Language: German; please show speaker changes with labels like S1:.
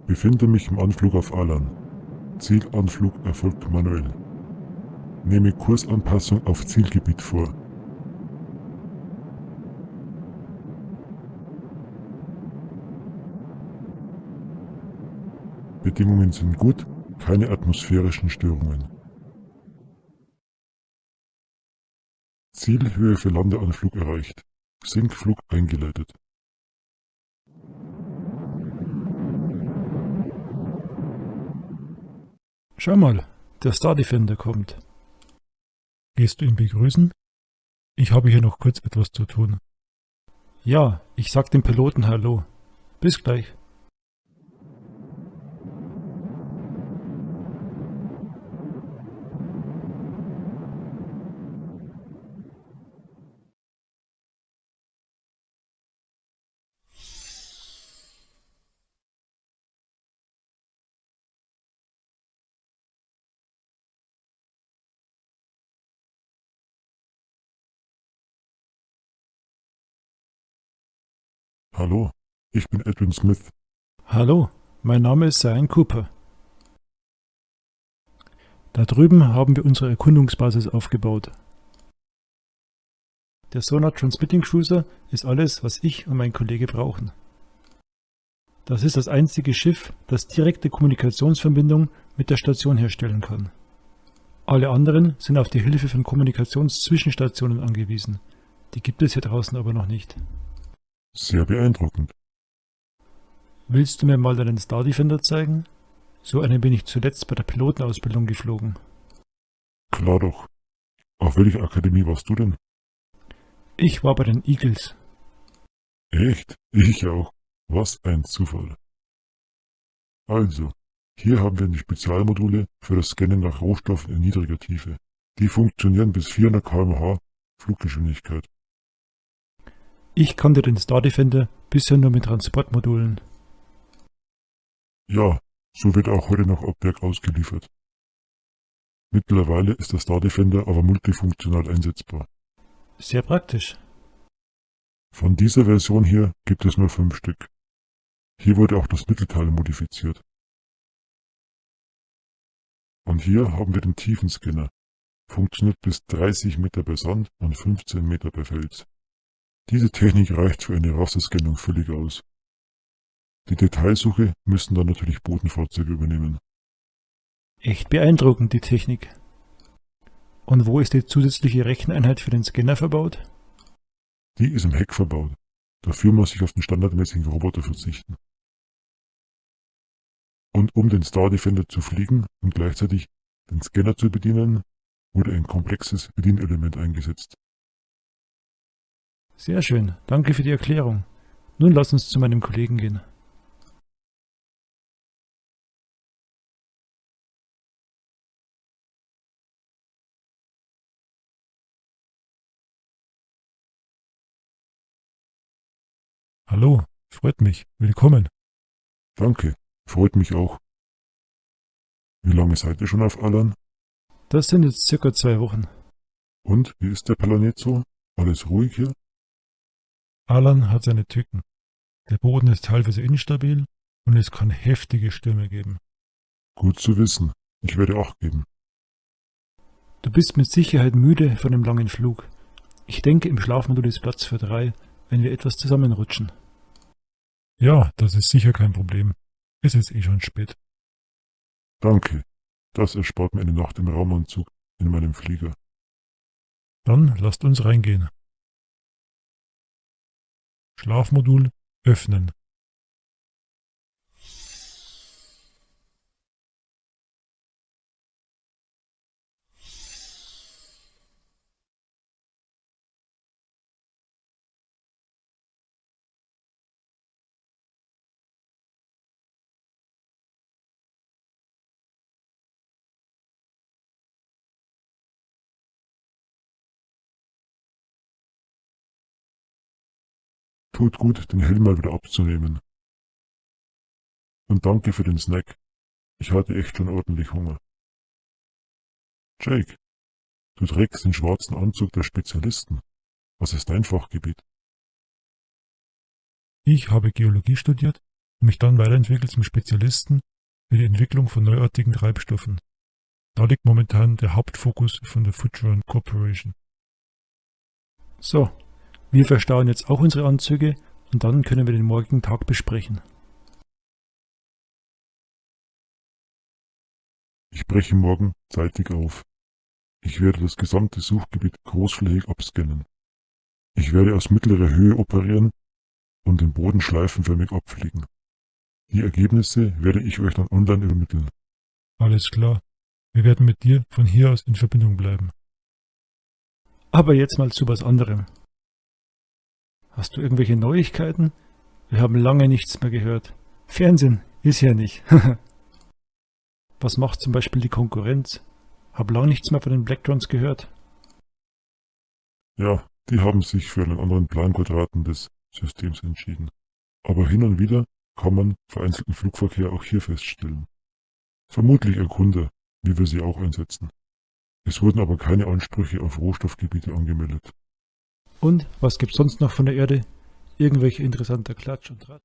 S1: Befinde mich im Anflug auf Alan. Zielanflug erfolgt manuell. Nehme Kursanpassung auf Zielgebiet vor. Bedingungen sind gut, keine atmosphärischen Störungen. Zielhöhe für Landeanflug erreicht. Sinkflug eingeleitet.
S2: Schau mal, der Star Defender kommt. Gehst du ihn begrüßen? Ich habe hier noch kurz etwas zu tun. Ja, ich sag dem Piloten Hallo. Bis gleich.
S1: Hallo, ich bin Edwin Smith.
S2: Hallo, mein Name ist Cyan Cooper. Da drüben haben wir unsere Erkundungsbasis aufgebaut. Der Sonar Transmitting Cruiser ist alles, was ich und mein Kollege brauchen. Das ist das einzige Schiff, das direkte Kommunikationsverbindung mit der Station herstellen kann. Alle anderen sind auf die Hilfe von Kommunikationszwischenstationen angewiesen. Die gibt es hier draußen aber noch nicht.
S1: Sehr beeindruckend.
S2: Willst du mir mal deinen Star Defender zeigen? So einen bin ich zuletzt bei der Pilotenausbildung geflogen.
S1: Klar doch. Auf welcher Akademie warst du denn?
S2: Ich war bei den Eagles.
S1: Echt? Ich auch. Was ein Zufall. Also, hier haben wir die Spezialmodule für das Scannen nach Rohstoffen in niedriger Tiefe. Die funktionieren bis 400 km/h Fluggeschwindigkeit.
S2: Ich kannte den Star Defender bisher nur mit Transportmodulen.
S1: Ja, so wird auch heute noch ab Werk ausgeliefert. Mittlerweile ist der Star Defender aber multifunktional einsetzbar.
S2: Sehr praktisch.
S1: Von dieser Version hier gibt es nur 5 Stück. Hier wurde auch das Mittelteil modifiziert. Und hier haben wir den Tiefenscanner. Funktioniert bis 30 Meter bei Sand und 15 Meter bei Fels. Diese Technik reicht für eine Rasterscannung völlig aus. Die Detailsuche müssen dann natürlich Bodenfahrzeuge übernehmen.
S2: Echt beeindruckend, die Technik. Und wo ist die zusätzliche Recheneinheit für den Scanner verbaut?
S1: Die ist im Heck verbaut. Dafür muss ich auf den standardmäßigen Roboter verzichten. Und um den Star Defender zu fliegen und gleichzeitig den Scanner zu bedienen, wurde ein komplexes Bedienelement eingesetzt.
S2: Sehr schön, danke für die Erklärung. Nun lass uns zu meinem Kollegen gehen.
S1: Hallo, freut mich. Willkommen. Danke, freut mich auch. Wie lange seid ihr schon auf Alan?
S2: Das sind jetzt circa 2 Wochen.
S1: Und, wie ist der Planet so? Alles ruhig hier?
S2: Alan hat seine Tücken. Der Boden ist teilweise instabil und es kann heftige Stürme geben.
S1: Gut zu wissen. Ich werde Acht geben.
S2: Du bist mit Sicherheit müde von dem langen Flug. Ich denke, im Schlafmodul ist Platz für 3, wenn wir etwas zusammenrutschen.
S1: Ja, das ist sicher kein Problem. Es ist eh schon spät. Danke. Das erspart mir eine Nacht im Raumanzug in meinem Flieger.
S2: Dann lasst uns reingehen. Schlafmodul öffnen.
S1: Tut gut, den Helm mal wieder abzunehmen. Und danke für den Snack. Ich hatte echt schon ordentlich Hunger. Jake, du trägst den schwarzen Anzug der Spezialisten. Was ist dein Fachgebiet?
S2: Ich habe Geologie studiert und mich dann weiterentwickelt zum Spezialisten für die Entwicklung von neuartigen Treibstoffen. Da liegt momentan der Hauptfokus von der Futron Corporation. So, wir verstauen jetzt auch unsere Anzüge und dann können wir den morgigen Tag besprechen.
S1: Ich breche morgen zeitig auf. Ich werde das gesamte Suchgebiet großflächig abscannen. Ich werde aus mittlerer Höhe operieren und den Boden schleifenförmig abfliegen. Die Ergebnisse werde ich euch dann online übermitteln.
S2: Alles klar. Wir werden mit dir von hier aus in Verbindung bleiben. Aber jetzt mal zu was anderem. Hast du irgendwelche Neuigkeiten? Wir haben lange nichts mehr gehört. Fernsehen ist ja nicht. Was macht zum Beispiel die Konkurrenz? Hab lange nichts mehr von den Blacktons gehört.
S1: Ja, die haben sich für einen anderen Planquadraten des Systems entschieden. Aber hin und wieder kann man vereinzelten Flugverkehr auch hier feststellen. Vermutlich Erkunder, wie wir sie auch einsetzen. Es wurden aber keine Ansprüche auf Rohstoffgebiete angemeldet.
S2: Und was gibt's sonst noch von der Erde? Irgendwelche interessanter Klatsch und Tratsch?